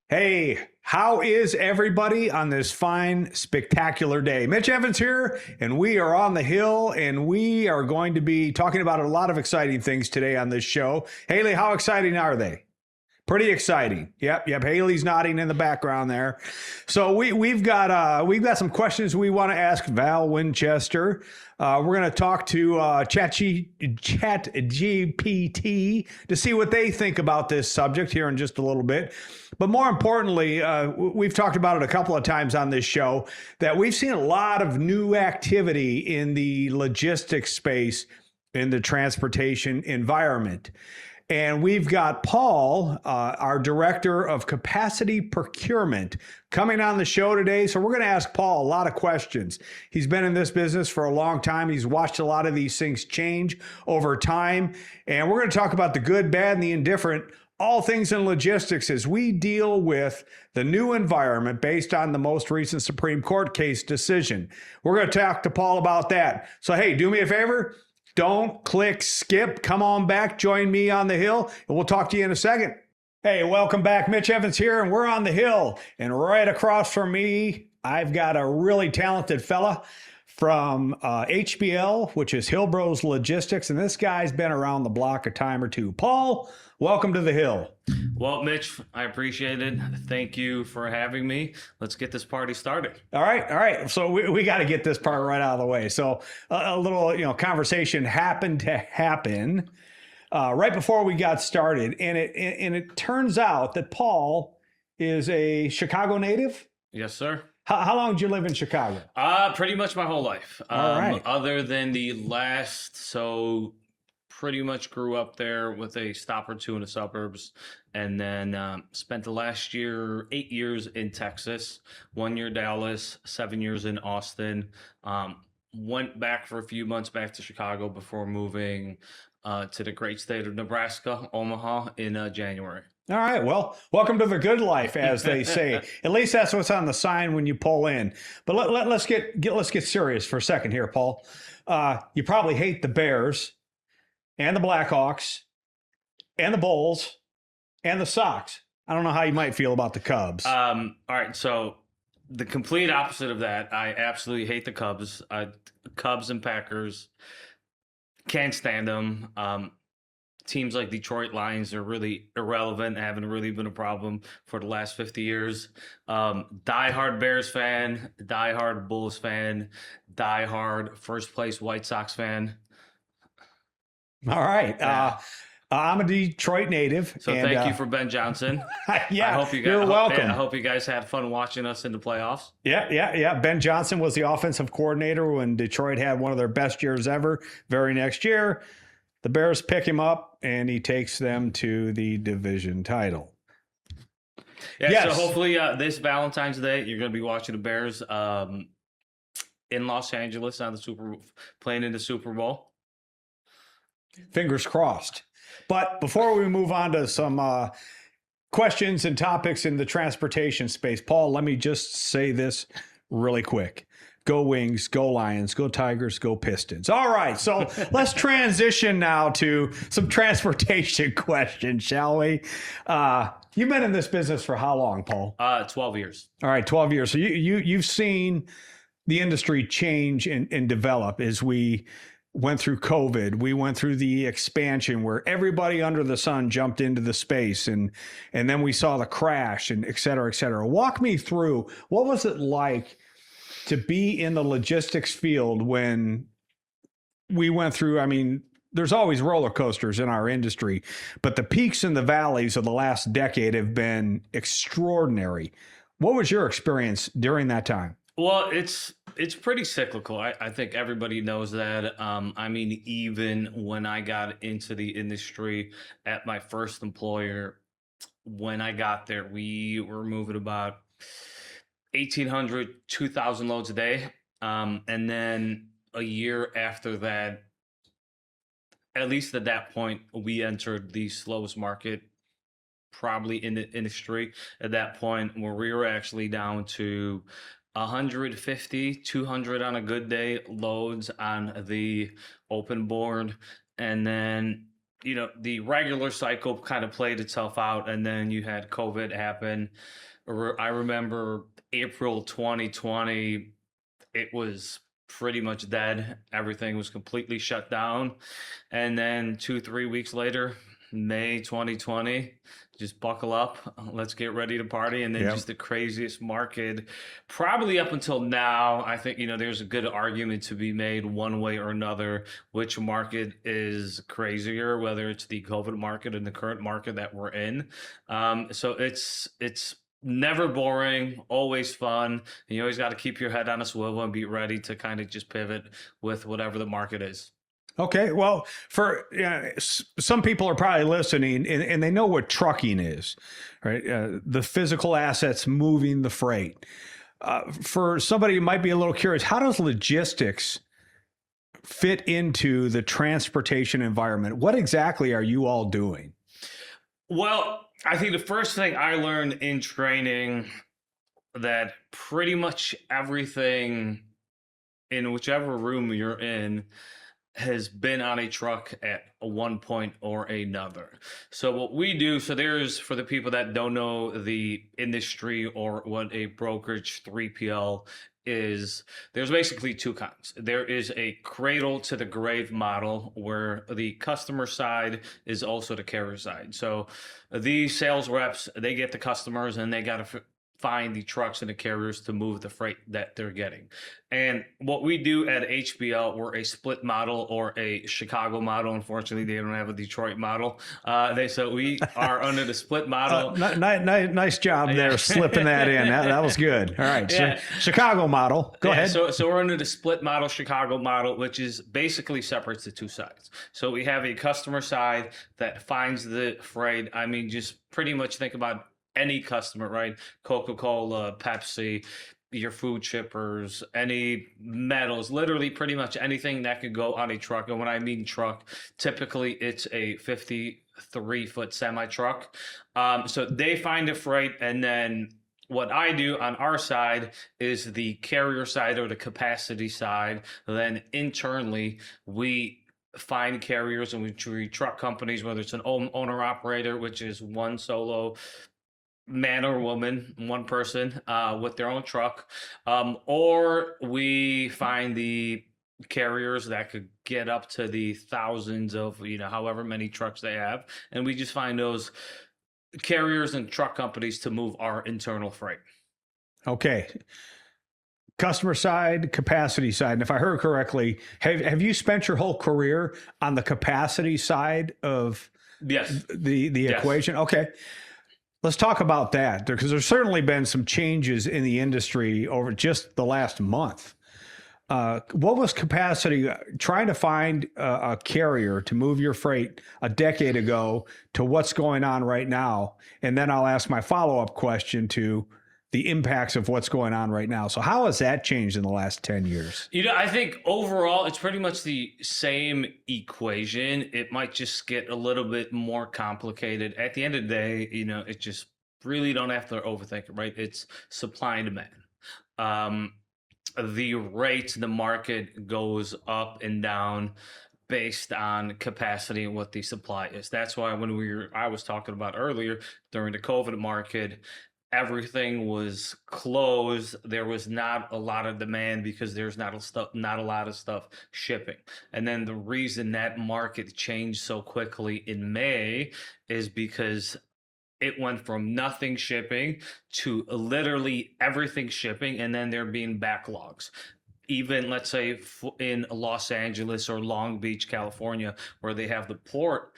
Hey, how is everybody on this fine, spectacular day? Mitch Evans here, and we are on the hill, and we are going to be talking about a lot of exciting things today on this show. Haley, how exciting are they? Pretty exciting. Yep. Haley's nodding in the background there. So we've got some questions we want to ask Val Winchester. We're going to talk to Chat GPT to see what they think about this subject here in just a little bit. But more importantly, we've talked about it a couple of times on this show that we've seen a lot of new activity in the logistics space in the transportation environment. And we've got Paul, our director of capacity procurement, coming on the show today. So we're going to ask Paul a lot of questions. He's been in this business for a long time. He's watched a lot of these things change over time. And we're going to talk about the good, bad, and the indifferent, all things in logistics as we deal with the new environment based on the most recent Supreme Court case decision. We're going to talk to Paul about that. So, hey, do me a favor. Don't click skip. Come on back. Join me on the hill, and we'll talk to you in a second. Hey, welcome back. Mitch Evans here, and we're on the hill. And right across from me, I've got a really talented fella from HBL, which is Hillbros Logistics. And this guy's been around the block a time or two. Paul, welcome to the hill. Well, Mitch, I appreciate it. Thank you for having me. Let's get this party started. All right. So we got to get this part right out of the way. So a little, conversation happened to happen right before we got started, and it turns out that Paul is a Chicago native. Yes, sir. How long did you live in Chicago? Pretty much my whole life. All right. Other than the last, so pretty much grew up there with a stop or two in the suburbs, and then spent the last 8 years in Texas, 1 year Dallas, 7 years in Austin. Went back for a few months back to Chicago before moving to the great state of Nebraska, Omaha, in January. All right. Well, welcome to the good life, as they say. At least that's what's on the sign when you pull in. But let's get serious for a second here, Paul. You probably hate the Bears and the Blackhawks and the Bulls and the Sox. I don't know how you might feel about the Cubs. All right. So the complete opposite of that. I absolutely hate the Cubs. Cubs and Packers. Can't stand them. Teams like Detroit Lions are really irrelevant, haven't really been a problem for the last 50 years. Diehard Bears fan, diehard Bulls fan, diehard first place White Sox fan. All right. I'm a Detroit native. So thank you for Ben Johnson. Yeah, I hope you guys, you're welcome. I hope you guys had fun watching us in the playoffs. Yeah. Ben Johnson was the offensive coordinator when Detroit had one of their best years ever. Very next year, the Bears pick him up, and he takes them to the division title. Yeah, yes. So hopefully this Valentine's Day, you're going to be watching the Bears in Los Angeles on playing in the Super Bowl. Fingers crossed. But before we move on to some questions and topics in the transportation space, Paul, let me just say this really quick. Go Wings, go Lions, go Tigers, go Pistons. All right, so let's transition now to some transportation questions, shall we? You've been in this business for how long, Paul? 12 years. All right, 12 years. So you've seen the industry change and develop as we went through COVID. We went through the expansion where everybody under the sun jumped into the space, and then we saw the crash, and et cetera, et cetera. Walk me through, what was it like to be in the logistics field when we went through? I mean, there's always roller coasters in our industry, but the peaks and the valleys of the last decade have been extraordinary. What was your experience during that time? Well, it's pretty cyclical. I think everybody knows that. I mean, even when I got into the industry at my first employer, when I got there, we were moving about 1,800, 2,000 loads a day. And then a year after that, at least at that point, we entered the slowest market probably in the industry at that point, where we were actually down to 150, 200 on a good day loads on the open board. And then the regular cycle kind of played itself out, and then you had COVID happen. I remember April 2020, it was pretty much dead. Everything was completely shut down. And then 2, 3 weeks later, May 2020, just buckle up. Let's get ready to party. And then Yeah. just the craziest market, probably up until now. I think, there's a good argument to be made one way or another, which market is crazier, whether it's the COVID market and the current market that we're in. So it's never boring, always fun. And you always got to keep your head on a swivel and be ready to kind of just pivot with whatever the market is. Okay. Well, for some people are probably listening and they know what trucking is, right? The physical assets moving the freight. For somebody who might be a little curious, how does logistics fit into the transportation environment? What exactly are you all doing? Well, I think the first thing I learned in training that pretty much everything in whichever room you're in has been on a truck at one point or another. So what we do, so there's, for the people that don't know the industry or what a brokerage 3PL is, there's basically two kinds. There is a cradle to the grave model where the customer side is also the carrier side. So these sales reps, they get the customers and they got to find the trucks and the carriers to move the freight that they're getting. And what we do at HBL, we're a split model or a Chicago model. Unfortunately, they don't have a Detroit model. So we are under the split model. Nice job there, slipping that in. That was good. All right. Yeah. So Chicago model. Go ahead. So we're under the split model, Chicago model, which is basically separates the two sides. So we have a customer side that finds the freight. I mean, just pretty much think about any customer, right? Coca-Cola, Pepsi, your food shippers, any metals, literally pretty much anything that could go on a truck. And when I mean truck, typically it's a 53-foot semi truck. So they find a freight, and then what I do on our side is the carrier side or the capacity side. Then internally, we find carriers and we treat truck companies, whether it's an owner operator, which is one solo man or woman, one person with their own truck, or we find the carriers that could get up to the thousands of, however many trucks they have, and we just find those carriers and truck companies to move our internal freight. Okay. Customer side, capacity side. And if I heard correctly, have you spent your whole career on the capacity side of Yes. the Yes. equation? Okay. Let's talk about that, because there's certainly been some changes in the industry over just the last month. What was capacity trying to find a carrier to move your freight a decade ago to what's going on right now? And then I'll ask my follow-up question to the impacts of what's going on right now. So how has that changed in the last 10 years? I think overall it's pretty much the same equation. It might just get a little bit more complicated. At the end of the day, it just really don't have to overthink it, right? It's supply and demand. The rate, the market goes up and down based on capacity and what the supply is. That's why when I was talking about earlier during the COVID market, everything was closed. There was not a lot of demand because there's not a lot of stuff shipping. And then the reason that market changed so quickly in May is because it went from nothing shipping to literally everything shipping, and then there being backlogs. Even let's say in Los Angeles or Long Beach, California, where they have the port,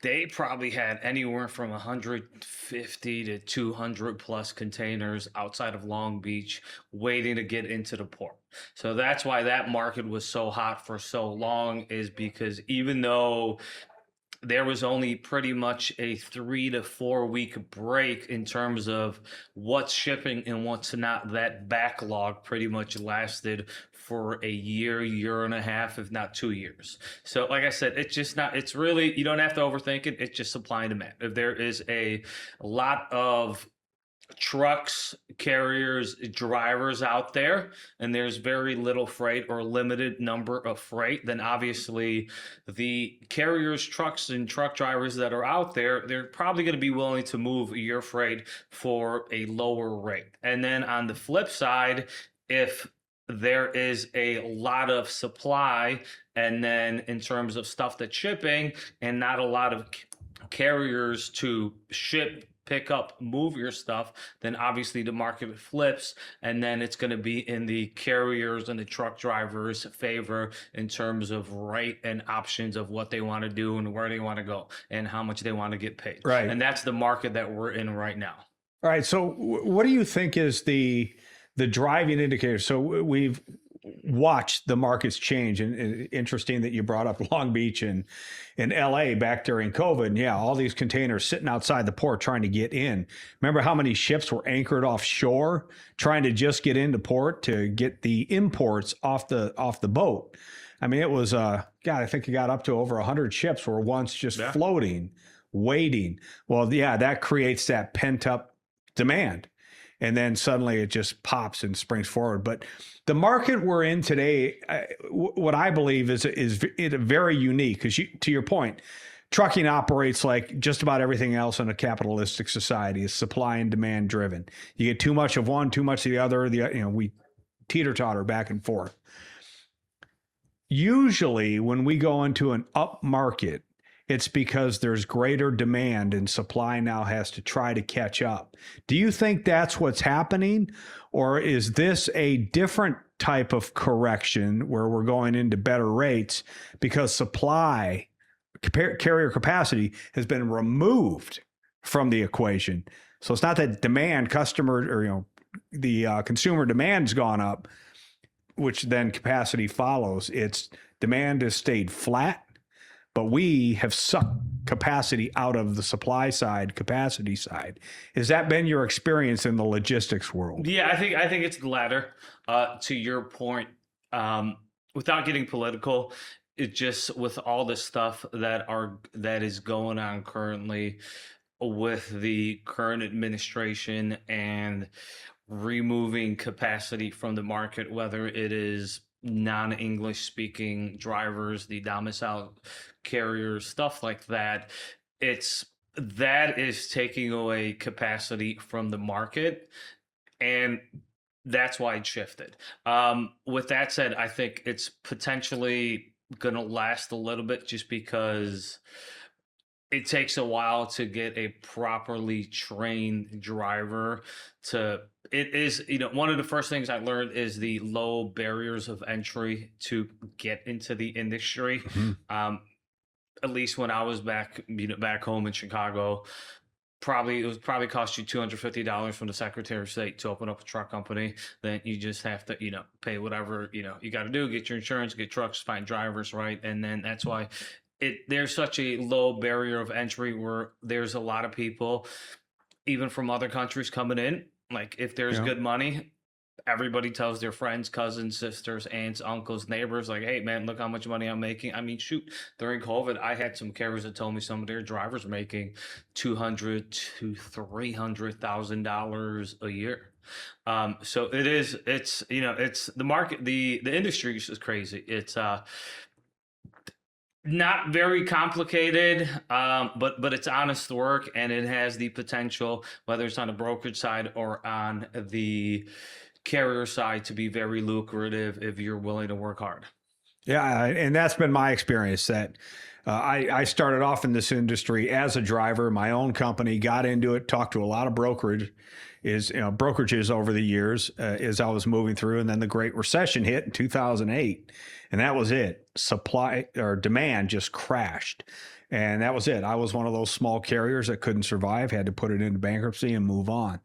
they probably had anywhere from 150 to 200 plus containers outside of Long Beach waiting to get into the port. So that's why that market was so hot for so long, is because even though there was only pretty much a 3 to 4 week break in terms of what's shipping and what's not, that backlog pretty much lasted for a year and a half, if not 2 years. So like I said, it's really, you don't have to overthink it. It's just supply and demand. If there is a lot of trucks, carriers, drivers out there, and there's very little freight or limited number of freight, then obviously the carriers, trucks, and truck drivers that are out there, they're probably going to be willing to move your freight for a lower rate. And then on the flip side, if there is a lot of supply, and then in terms of stuff that's shipping, and not a lot of carriers to ship, pick up, move your stuff, then obviously the market flips, and then it's going to be in the carriers and the truck drivers' favor in terms of rate and options of what they want to do and where they want to go and how much they want to get paid. Right. And that's the market that we're in right now. All right. So what do you think is the driving indicator? So we've watched the markets change, and interesting that you brought up Long Beach and in LA back during COVID. And yeah, all these containers sitting outside the port trying to get in. Remember how many ships were anchored offshore trying to just get into port to get the imports off the boat? I mean, it was God, I think it got up to over 100 ships were once just floating, waiting. Well, yeah, that creates that pent up demand. And then suddenly it just pops and springs forward. But the market we're in today, what I believe is very unique, because to your point, trucking operates like just about everything else in a capitalistic society, is supply and demand driven. You get too much of one, too much of the other. We teeter-totter back and forth. Usually when we go into an up market, it's because there's greater demand and supply now has to try to catch up. Do you think that's what's happening? Or is this a different type of correction where we're going into better rates because supply, carrier capacity has been removed from the equation? So it's not that demand, the consumer demand's gone up, which then capacity follows. It's demand has stayed flat, but we have sucked capacity out of the supply side, capacity side. Has that been your experience in the logistics world? Yeah, I think it's the latter. To your point, without getting political, it just with all the stuff that is going on currently with the current administration and removing capacity from the market, whether it is non-English speaking drivers, the domicile carriers, stuff like that. That is taking away capacity from the market, and that's why it shifted. With that said, I think it's potentially going to last a little bit just because it takes a while to get a properly trained driver it is, one of the first things I learned is the low barriers of entry to get into the industry. Mm-hmm. At least when I was back home in Chicago, it would probably cost you $250 from the Secretary of State to open up a truck company. Then you just have to, pay whatever, you got to do, get your insurance, get trucks, find drivers, right? And then that's why there's such a low barrier of entry where there's a lot of people, even from other countries, coming in. Like if there's good money, everybody tells their friends, cousins, sisters, aunts, uncles, neighbors, like, hey man, look how much money I'm making. I mean, shoot, during COVID, I had some carriers that told me some of their drivers were making $200,000 to $300,000 a year. So it's the market, the industry is crazy. It's not very complicated, but it's honest work, and it has the potential, whether it's on the brokerage side or on the carrier side, to be very lucrative if you're willing to work hard. Yeah, and that's been my experience. That I started off in this industry as a driver, my own company, got into it, talked to a lot of brokerages over the years as I was moving through, and then the Great Recession hit in 2008, and that was it. Supply or demand just crashed, and that was it. I was one of those small carriers that couldn't survive, had to put it into bankruptcy and move on.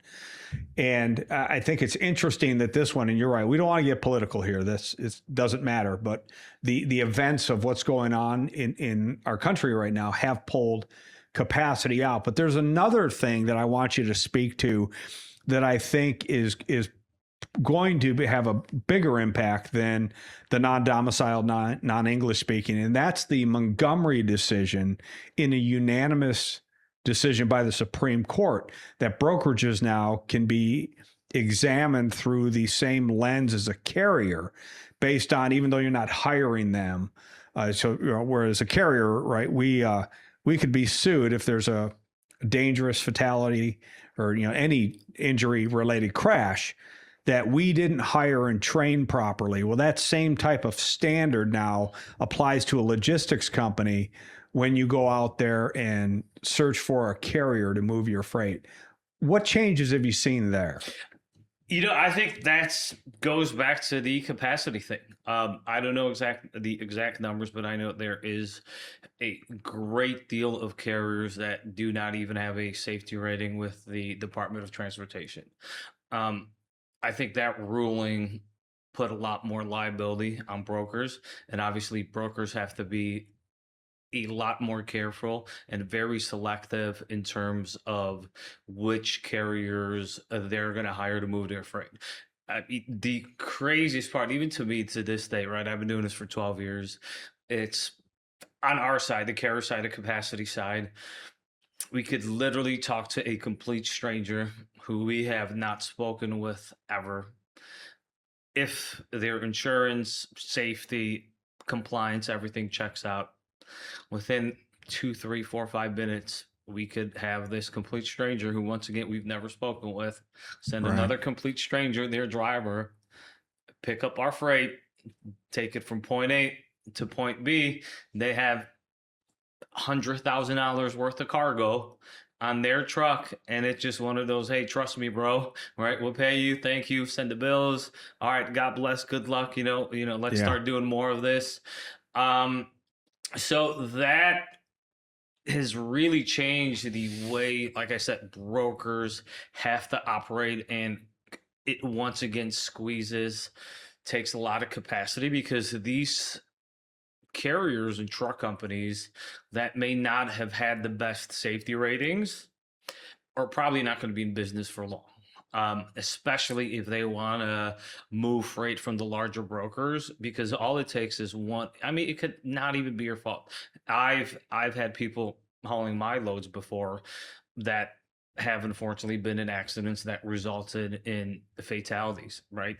And I think it's interesting that this one, and you're right, we don't want to get political here. It doesn't matter, but the events of what's going on in our country right now have pulled capacity out. But there's another thing that I want you to speak to that I think is going to have a bigger impact than the non-domiciled, non-English speaking, and that's the Montgomery decision in a unanimous decision by the Supreme Court that brokerages now can be examined through the same lens as a carrier based on, even though you're not hiring them. Whereas a carrier, right, we could be sued if there's a dangerous fatality or, any injury related crash that we didn't hire and train properly. Well, that same type of standard now applies to a logistics company when you go out there and search for a carrier to move your freight. What changes have you seen there? I think that goes back to the capacity thing. I don't know the exact numbers, but I know there is a great deal of carriers that do not even have a safety rating with the Department of Transportation. I think that ruling put a lot more liability on brokers, and obviously brokers have to be a lot more careful and very selective in terms of which carriers they're going to hire to move their freight. The craziest part, even to me to this day, right? I've been doing this for 12 years. It's on our side, the carrier side, the capacity side. We could literally talk to a complete stranger who we have not spoken with ever. If their insurance, safety, compliance, everything checks out, within 2, 3, 4, 5 minutes, we could have this complete stranger who, once again, we've never spoken with, send another complete stranger, their driver, pick up our freight, take it from point A to point B. They have $100,000 worth of cargo on their truck, and it's just one of those, hey, trust me, bro, right? We'll pay you, thank you, send the bills. All right, God bless, good luck, let's start doing more of this. So that has really changed the way, like I said, brokers have to operate, and it once again takes a lot of capacity, because these carriers and truck companies that may not have had the best safety ratings are probably not going to be in business for long. Especially if they want to move freight from the larger brokers, because all it takes is one. I mean, it could not even be your fault. I've had people hauling my loads before that have unfortunately been in accidents that resulted in fatalities, right?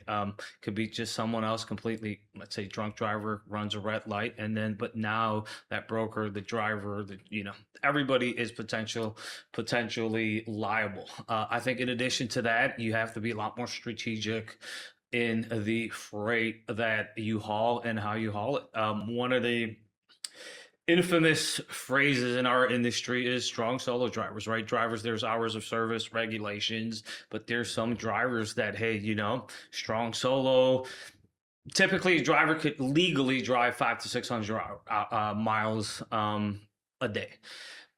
Could be just someone else completely, let's say drunk driver runs a red light, but now that broker, the driver, everybody is potentially liable. I think in addition to that, you have to be a lot more strategic in the freight that you haul and how you haul it. One of the infamous phrases in our industry is strong solo drivers, right? Drivers, there's hours of service regulations, but there's some drivers that, hey, strong solo. Typically, a driver could legally drive 500 to 600 miles a day.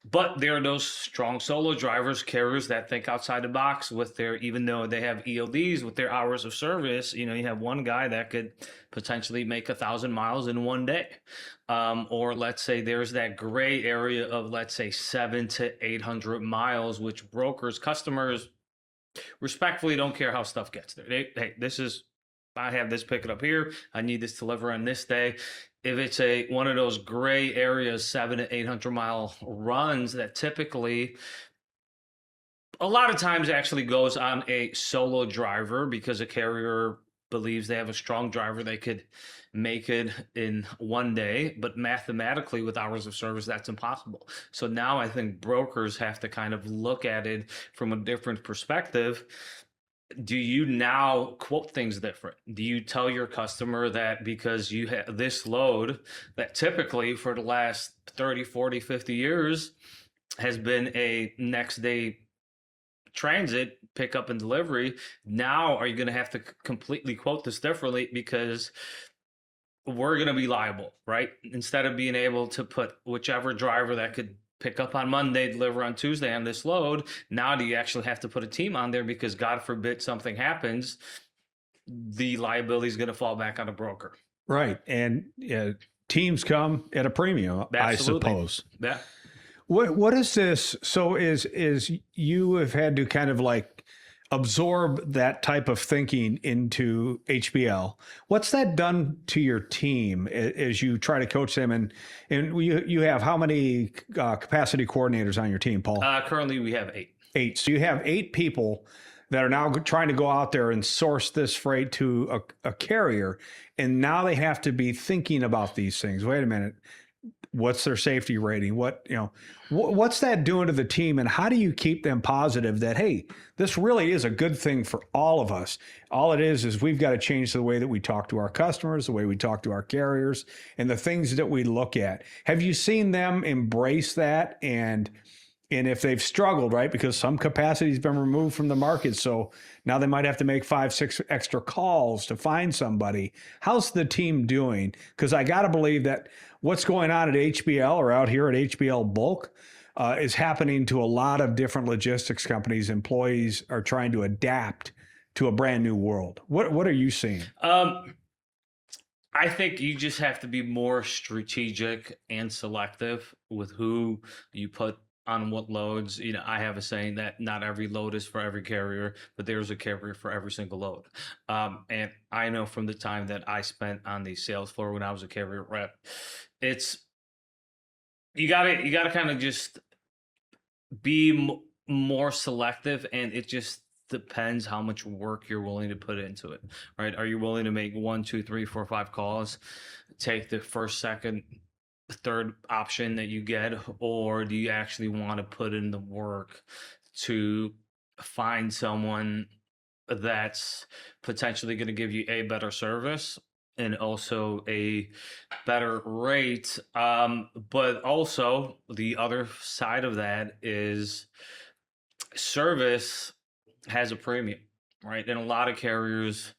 But there are those strong solo drivers, carriers that think outside the box with even though they have ELDs with their hours of service. You have one guy that could potentially make 1,000 miles in one day. Or let's say there's that gray area of, let's say, 700 to 800 miles, which brokers, customers respectfully don't care how stuff gets there. Hey, I have this, pick it up here. I need this delivered on this day. If it's one of those gray areas, 700 to 800 mile runs, that typically a lot of times actually goes on a solo driver, because a carrier believes they have a strong driver, they could make it in one day, but mathematically with hours of service, that's impossible. So now I think brokers have to kind of look at it from a different perspective. Do you now quote things different? Do you tell your customer that because you have this load that typically for the last 30, 40, 50 years has been a next day transit, pickup and delivery, now are you going to have to completely quote this differently because we're going to be liable, right? Instead of being able to put whichever driver that could pick up on Monday, deliver on Tuesday on this load, now do you actually have to put a team on there because God forbid something happens, the liability is going to fall back on a broker. Right. And teams come at a premium, absolutely. I suppose. Yeah. What is this? So is you have had to kind of like absorb that type of thinking into HBL. What's that done to your team as you try to coach them? And you have how many capacity coordinators on your team, Paul? Currently, we have 8. 8. So you have 8 people that are now trying to go out there and source this freight to a carrier, and now they have to be thinking about these things. Wait a minute. What's their safety rating? What's that doing to the team? And how do you keep them positive that, hey, this really is a good thing for all of us? All it is we've got to change the way that we talk to our customers, the way we talk to our carriers, and the things that we look at. Have you seen them embrace that? And if they've struggled, right, because some capacity has been removed from the market, so now they might have to make 5, 6 extra calls to find somebody. How's the team doing? Because I got to believe that what's going on at HBL or out here at HBL Bulk is happening to a lot of different logistics companies. Employees are trying to adapt to a brand new world. What are you seeing? I think you just have to be more strategic and selective with who you put on what loads. I have a saying that not every load is for every carrier, but there's a carrier for every single load. And I know from the time that I spent on the sales floor when I was a carrier rep, you gotta kind of just be more selective, and it just depends how much work you're willing to put into it, right? Are you willing to make 1, 2, 3, 4, 5 calls, take the first, second, third option that you get, or do you actually want to put in the work to find someone that's potentially going to give you a better service and also a better rate? But also the other side of that is service has a premium, right? And a lot of carriers,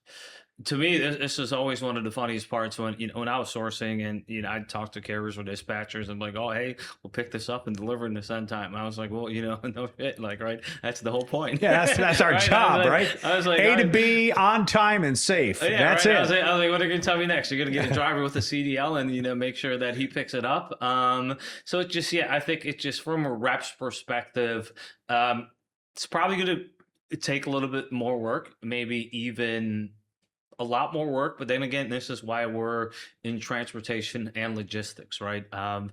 to me, this is always one of the funniest parts when I was sourcing and I'd talk to carriers or dispatchers and like, oh, hey, we'll pick this up and deliver in the sun time. I was like, well, no shit, like, right? That's the whole point. Yeah, that's our right? job, right? I was like, A to B, on time and safe. Yeah, that's right? it. I was like, what are you going to tell me next? You're going to get a driver with a CDL and make sure that he picks it up. So it just, I think it's just from a rep's perspective, it's probably going to take a little bit more work, maybe even a lot more work. But then again, this is why we're in transportation and logistics, right? I've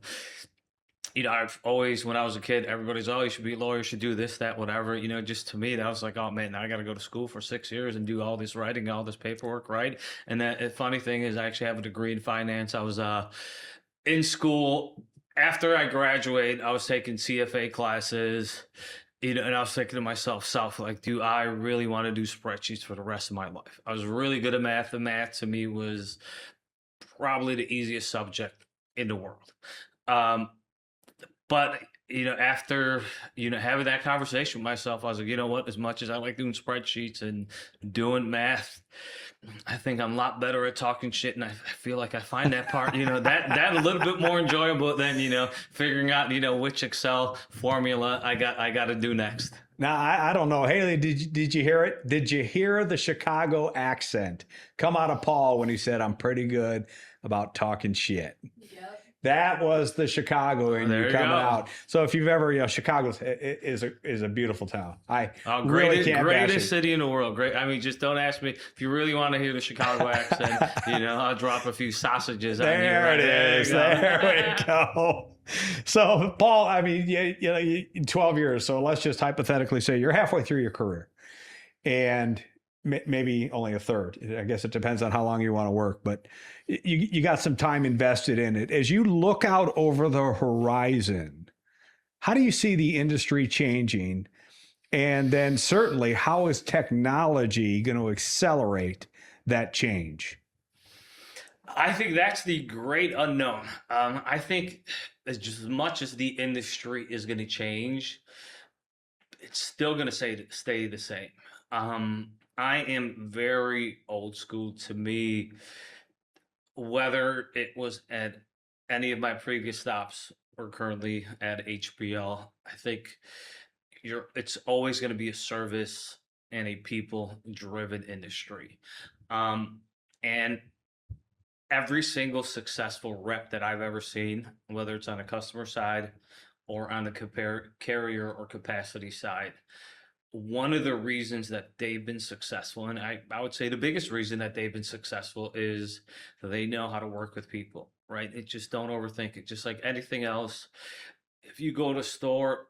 always, when I was a kid, everybody's, oh, you should be a lawyer, you should do this, that, whatever. Just to me, that was like, oh man, now I got to go to school for 6 years and do all this writing, all this paperwork, right? And the funny thing is, I actually have a degree in finance. I was in school. After I graduated, I was taking CFA classes. And I was thinking to myself, like, do I really want to do spreadsheets for the rest of my life? I was really good at math. The math to me was probably the easiest subject in the world. But after having that conversation with myself, I was like, you know what? As much as I like doing spreadsheets and doing math, I think I'm a lot better at talking shit, and I feel like I find that part, that a little bit more enjoyable than figuring out which Excel formula I got to do next. Now, I don't know. Haley, did you hear it? Did you hear the Chicago accent come out of Paul when he said, I'm pretty good about talking shit? Yep. That was the Chicago in you coming out. So if you've ever, Chicago is a beautiful town. Greatest city in the world. Great. I mean, just don't ask me if you really want to hear the Chicago accent. I'll drop a few sausages on you. There it is. There we go. So, Paul, I mean, 12 years. So let's just hypothetically say you're halfway through your career, and maybe only a third. I guess it depends on how long you want to work, but you got some time invested in it. As you look out over the horizon, how do you see the industry changing? And then certainly, how is technology going to accelerate that change? I think that's the great unknown. I think as much as the industry is going to change, it's still going to stay the same. I am very old school. To me, whether it was at any of my previous stops or currently at HBL, I think it's always going to be a service and a people-driven industry. And every single successful rep that I've ever seen, whether it's on the customer side or on the carrier or capacity side, one of the reasons that they've been successful, and I would say the biggest reason that they've been successful, is they know how to work with people, right? It just don't overthink it. Just like anything else, if you go to a store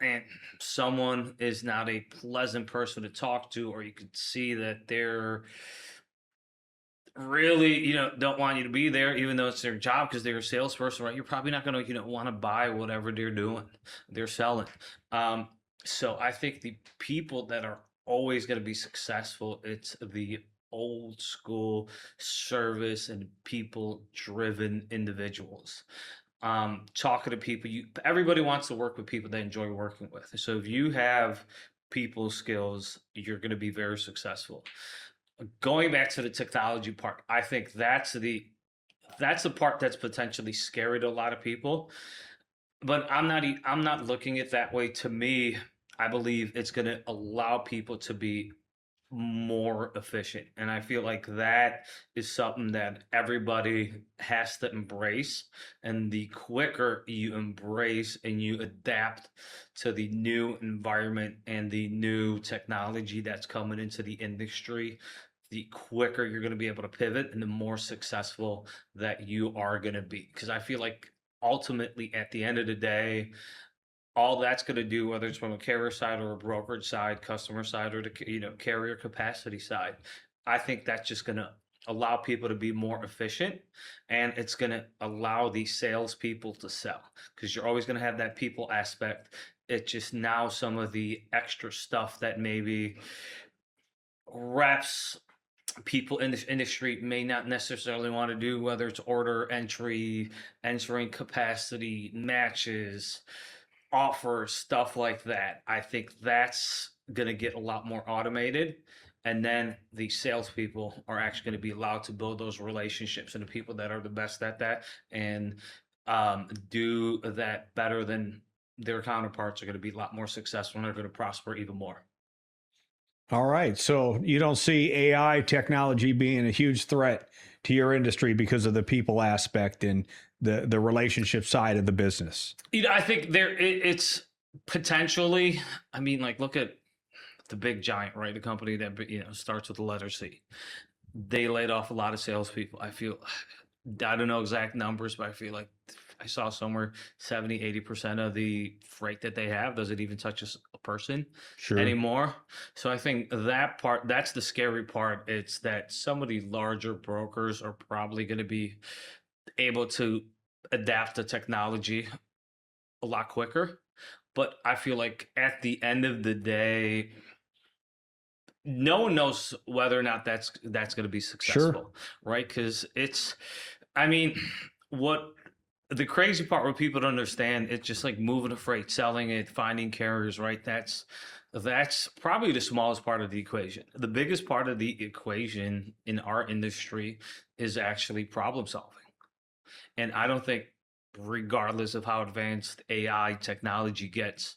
and someone is not a pleasant person to talk to, or you could see that they're really, don't want you to be there, even though it's their job because they're a salesperson, right? You're probably not going to, want to buy whatever they're doing, they're selling. Um, so I think the people that are always going to be successful, it's the old school service and people driven individuals. Talking to people, everybody wants to work with people they enjoy working with. So if you have people skills, you're going to be very successful. Going back to the technology part, I think that's the part that's potentially scary to a lot of people. But I'm not looking at that way. To me, I believe it's going to allow people to be more efficient, and I feel like that is something that everybody has to embrace. And the quicker you embrace and you adapt to the new environment and the new technology that's coming into the industry, the quicker you're going to be able to pivot and the more successful that you are going to be. Because I feel like ultimately, at the end of the day, all that's going to do, whether it's from a carrier side or a brokerage side, customer side, or the carrier capacity side, I think that's just going to allow people to be more efficient, and it's going to allow the salespeople to sell, because you're always going to have that people aspect. It's just now some of the extra stuff that maybe reps, people in this industry may not necessarily want to do, whether it's order entry, entering capacity, matches, offers, stuff like that. I think that's going to get a lot more automated. And then the salespeople are actually going to be allowed to build those relationships, and the people that are the best at that and do that better than their counterparts are going to be a lot more successful, and they're going to prosper even more. All right. So you don't see AI technology being a huge threat to your industry because of the people aspect and the relationship side of the business. I think it's potentially. I mean, like, look at the big giant, right? The company that starts with the letter C. They laid off a lot of salespeople. I don't know exact numbers, but I feel like I saw somewhere 70-80% of the freight that they have doesn't even touch a person anymore. So I think that's the scary part. It's that some of the larger brokers are probably going to be able to adapt to technology a lot quicker. But I feel like at the end of the day, no one knows whether or not that's going to be successful, right? Because I mean, what the crazy part where people don't understand, it's just like moving a freight, selling it, finding carriers, right? That's probably the smallest part of the equation. The biggest part of the equation in our industry is actually problem solving. And I don't think, regardless of how advanced AI technology gets,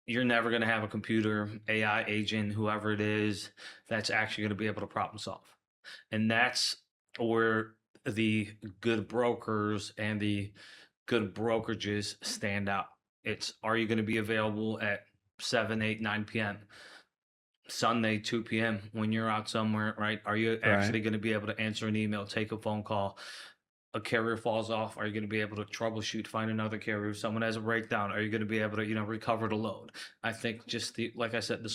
you're never going to have a computer, AI agent, whoever it is, that's actually going to be able to problem solve. And that's where the good brokers and the good brokerages stand out. It's, are you going to be available at 7, 8, 9 p.m., Sunday, 2 p.m. when you're out somewhere, right? Are you actually going to be able to answer an email, take a phone call? A carrier falls off, are you going to be able to troubleshoot, find another carrier? If someone has a breakdown, are you going to be able to, recover the load? I think just like I said, the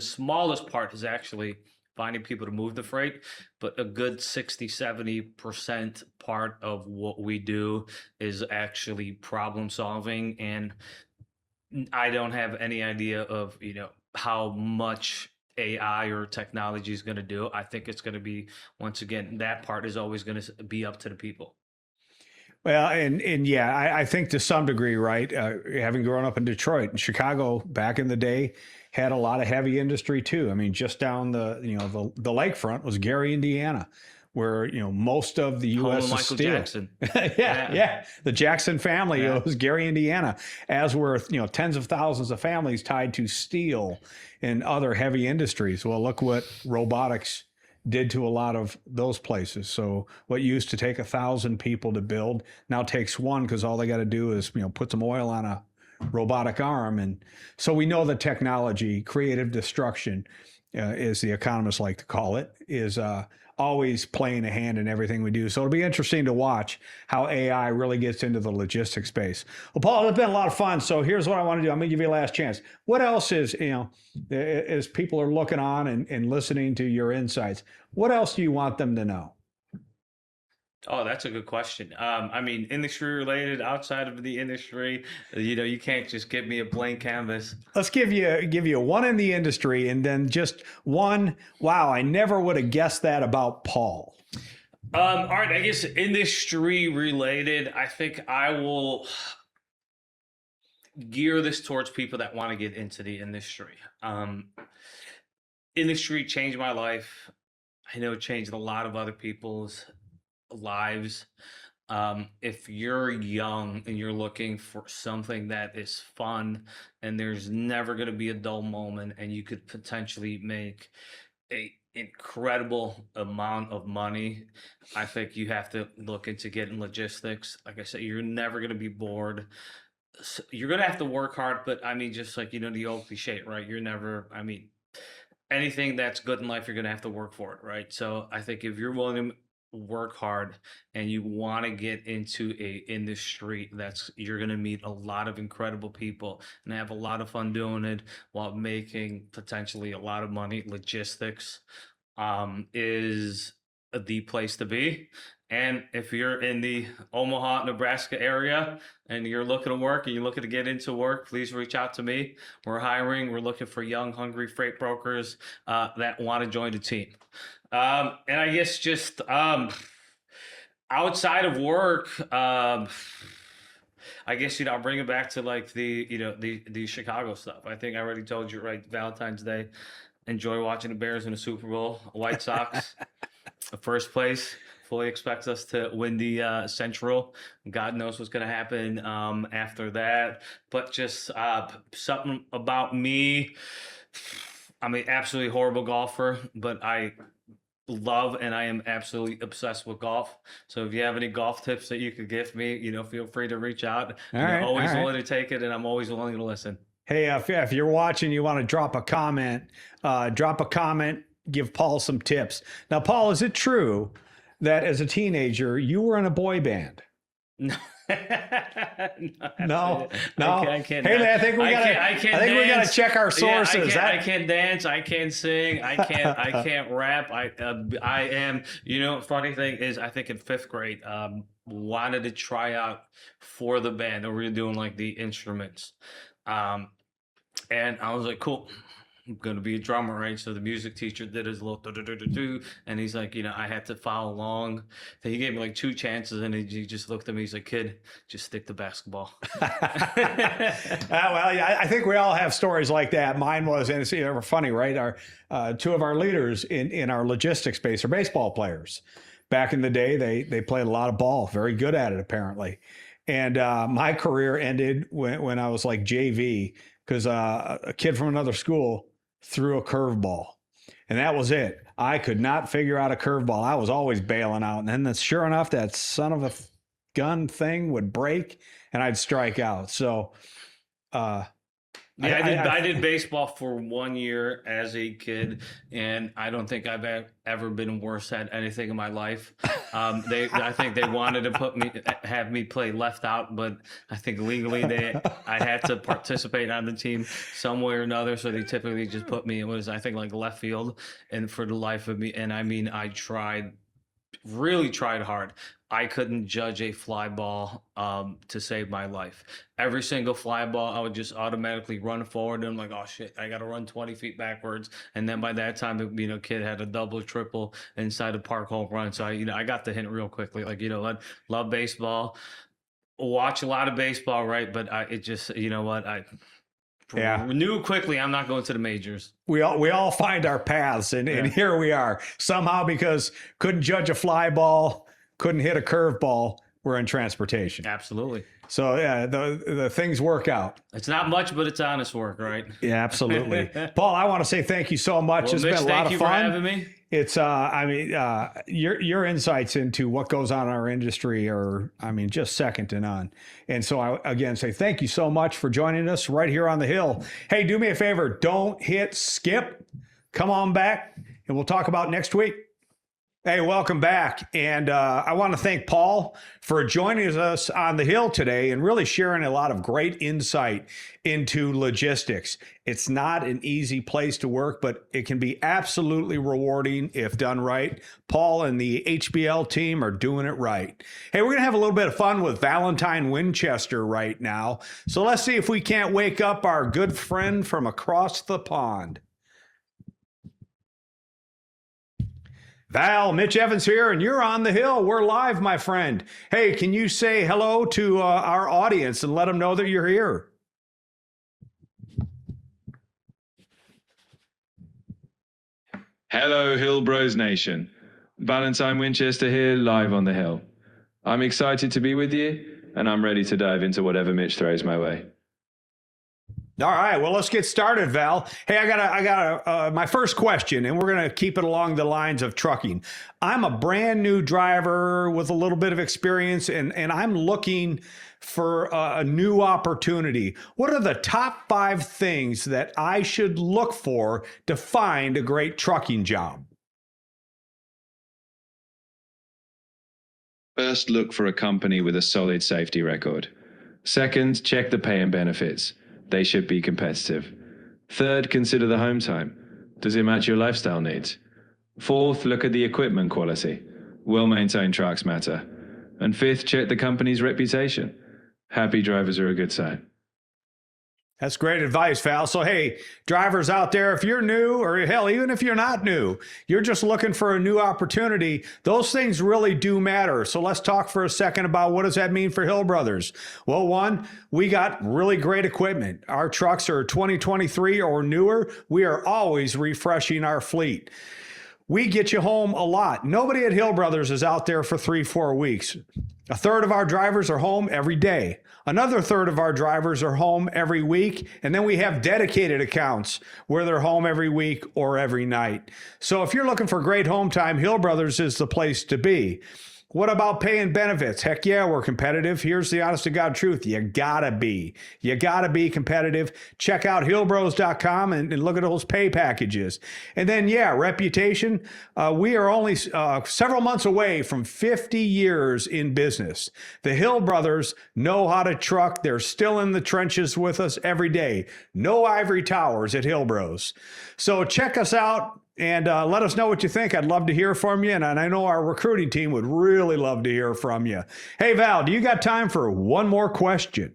smallest part is actually finding people to move the freight, but a good 60-70% part of what we do is actually problem solving. And I don't have any idea of, how much AI or technology is going to do. I think it's going to be, once again, that part is always going to be up to the people. Well, and yeah, I think to some degree, right? Having grown up in Detroit and Chicago back in the day, had a lot of heavy industry too. I mean, just down the lakefront was Gary, Indiana, where most of the U.S. Home is Michael steel. Jackson. Yeah. The Jackson family was Gary, Indiana, as were tens of thousands of families tied to steel and other heavy industries. Well, look what robotics did to a lot of those places. So what used to take 1,000 people to build now takes one, because all they got to do is put some oil on robotic arm. And so we know that technology, creative destruction, as the economists like to call it, is always playing a hand in everything we do. So it'll be interesting to watch how AI really gets into the logistics space. Well, Paul, it's been a lot of fun. So here's what I want to do. I'm going to give you a last chance. What else is, as people are looking on and listening to your insights, what else do you want them to know? Oh, that's a good question. I mean, industry related, outside of the industry, you can't just give me a blank canvas. Let's give you one in the industry, and then just one. Wow, I never would have guessed that about Paul. All right, I guess industry related. I think I will gear this towards people that want to get into the industry. Industry changed my life. I know it changed a lot of other people's lives. If you're young and you're looking for something that is fun and there's never going to be a dull moment and you could potentially make a incredible amount of money, I think you have to look into getting logistics. Like I said, you're never going to be bored. You're going to have to work hard, but I mean, just like, the old cliche, right? Anything that's good in life, you're going to have to work for it, right? So I think if you're willing to work hard and you want to get into a industry you're going to meet a lot of incredible people and have a lot of fun doing it while making potentially a lot of money, logistics is the place to be. And if you're in the Omaha, Nebraska area and you're looking to work and you're looking to get into work, please reach out to me. We're hiring. We're looking for young, hungry freight brokers that want to join the team. And I guess just outside of work, I guess I'll bring it back to like the Chicago stuff. I think I already told you, right? Valentine's Day, enjoy watching the Bears in the Super Bowl. White Sox, first place. Fully expects us to win the Central. God knows what's going to happen after that. But just something about me. I'm an absolutely horrible golfer, but I love and I am absolutely obsessed with golf. So if you have any golf tips that you could give me, feel free to reach out. I'm always willing to take it, and I'm always willing to listen. Hey, if you're watching, you want to drop a comment, give Paul some tips. Now, Paul, is it true that as a teenager, you were in a boy band? No. No. I can't. Hey, man, I think we gotta check our sources. I can't dance. I can't sing. I can't rap. I am. Funny thing is, I think in 5th grade, wanted to try out for the band, and we were doing like the instruments, and I was like, cool. I'm going to be a drummer, right? So the music teacher did his little do, and he's like, I had to follow along. So he gave me like 2 chances, and he just looked at me. He's like, kid, just stick to basketball. Well, yeah, I think we all have stories like that. Mine was, and it's funny, right? Our 2 of our leaders in our logistics space are baseball players. Back in the day, they played a lot of ball, very good at it, apparently. And my career ended when I was like JV, because a kid from another school threw a curveball, and that was it. I could not figure out a curveball. I was always bailing out, and then sure enough, that son of a gun thing would break, and I'd strike out. So, I did baseball for 1 year as a kid, and I don't think I've ever been worse at anything in my life. I think they wanted to have me play left out, but I think legally I had to participate on the team some way or another. So they typically just put me in like left field, and for the life of me, and I mean, I really tried hard. I couldn't judge a fly ball to save my life. Every single fly ball, I would just automatically run forward, and I'm like, oh shit, I got to run 20 feet backwards. And then by that time, kid had a double, triple inside the park home run. So I got the hint real quickly. Like, love baseball, watch a lot of baseball, right? But it just, I knew quickly I'm not going to the majors. We all find our paths, and here we are somehow, because couldn't judge a fly ball, couldn't hit a curveball, we're in transportation. Absolutely. So yeah, the things work out. It's not much, but it's honest work, right? Yeah, absolutely. Paul, I want to say thank you so much. Well, It's Mitch, been a lot thank of you fun. for having me. It's your insights into what goes on in our industry are, just second to none. And so I again say thank you so much for joining us right here on the Hill. Hey, do me a favor, don't hit skip. Come on back and we'll talk about next week. Hey, welcome back. And I want to thank Paul for joining us on the Hill today and really sharing a lot of great insight into logistics. It's not an easy place to work, but it can be absolutely rewarding if done right. Paul and the HBL team are doing it right. Hey, we're going to have a little bit of fun with Valentine Winchester right now. So let's see if we can't wake up our good friend from across the pond. Val, Mitch Evans here, and you're on the Hill. We're live, my friend. Hey, can you say hello to our audience and let them know that you're here? Hello, Hill Bros Nation. Valentine Winchester here, live on the Hill. I'm excited to be with you, and I'm ready to dive into whatever Mitch throws my way. All right, well, let's get started, Val. Hey, I got my first question, and we're going to keep it along the lines of trucking. I'm a brand new driver with a little bit of experience, and I'm looking for a new opportunity. What are the top 5 things that I should look for to find a great trucking job? First, look for a company with a solid safety record. Second, check the pay and benefits. They should be competitive. Third, consider the home time. Does it match your lifestyle needs? Fourth, look at the equipment quality. Well-maintained trucks matter. And fifth, check the company's reputation. Happy drivers are a good sign. That's great advice, Val. So, hey, drivers out there, if you're new, or hell, even if you're not new, you're just looking for a new opportunity, those things really do matter. So let's talk for a second about what does that mean for Hill Brothers? Well, one, we got really great equipment. Our trucks are 2023 or newer. We are always refreshing our fleet. We get you home a lot. Nobody at Hill Brothers is out there for 3-4 weeks. A third of our drivers are home every day. Another third of our drivers are home every week. And then we have dedicated accounts where they're home every week or every night. So if you're looking for great home time, Hill Brothers is the place to be. What about pay and benefits? Heck yeah, we're competitive. Here's the honest to God truth. You gotta be. You gotta be competitive. Check out hillbros.com and look at those pay packages. And then, yeah, reputation. We are only several months away from 50 years in business. The Hill Brothers know how to truck. They're still in the trenches with us every day. No ivory towers at Hill Bros. So check us out. And let us know what you think. I'd love to hear from you. And I know our recruiting team would really love to hear from you. Hey, Val, do you got time for one more question?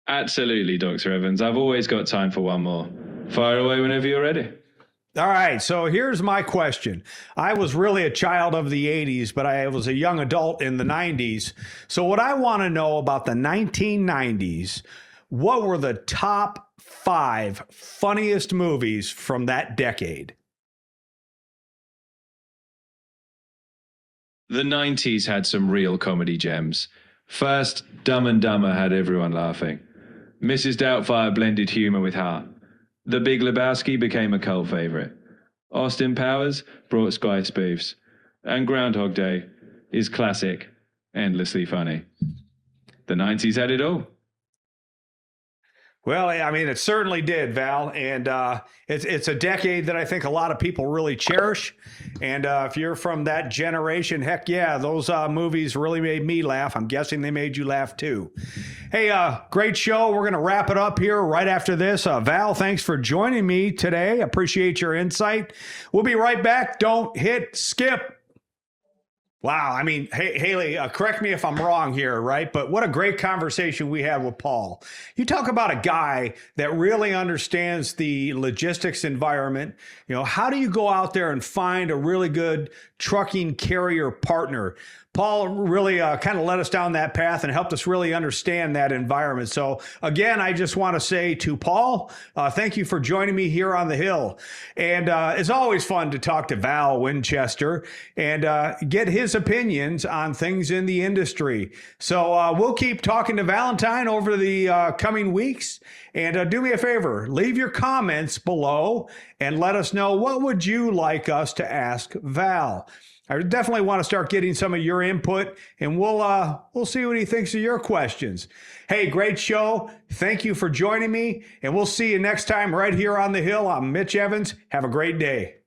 Absolutely, Dr. Evans. I've always got time for one more. Fire away whenever you're ready. All right, so here's my question. I was really a child of the 80s, but I was a young adult in the 90s. So what I want to know about the 1990s, what were the top 5 funniest movies from that decade? The 90s had some real comedy gems. First, Dumb and Dumber had everyone laughing. Mrs. Doubtfire blended humor with heart. The Big Lebowski became a cult favorite. Austin Powers brought Sky spoofs. And Groundhog Day is classic, endlessly funny. The 90s had it all. Well, I mean, it certainly did, Val. And it's a decade that I think a lot of people really cherish. And if you're from that generation, heck yeah, those movies really made me laugh. I'm guessing they made you laugh too. Hey, great show. We're going to wrap it up here right after this. Val, thanks for joining me today. Appreciate your insight. We'll be right back. Don't hit skip. Wow. I mean, hey, Haley, correct me if I'm wrong here, right? But what a great conversation we had with Paul. You talk about a guy that really understands the logistics environment. You know, how do you go out there and find a really good trucking carrier partner? Paul really kind of led us down that path and helped us really understand that environment. So again, I just want to say to Paul, thank you for joining me here on the Hill. And it's always fun to talk to Val Winchester and get his opinions on things in the industry. So we'll keep talking to Valentine over the coming weeks. And do me a favor, leave your comments below and let us know, what would you like us to ask Val? I definitely want to start getting some of your input, and we'll see what he thinks of your questions. Hey, great show. Thank you for joining me, and we'll see you next time right here on the Hill. I'm Mitch Evans. Have a great day.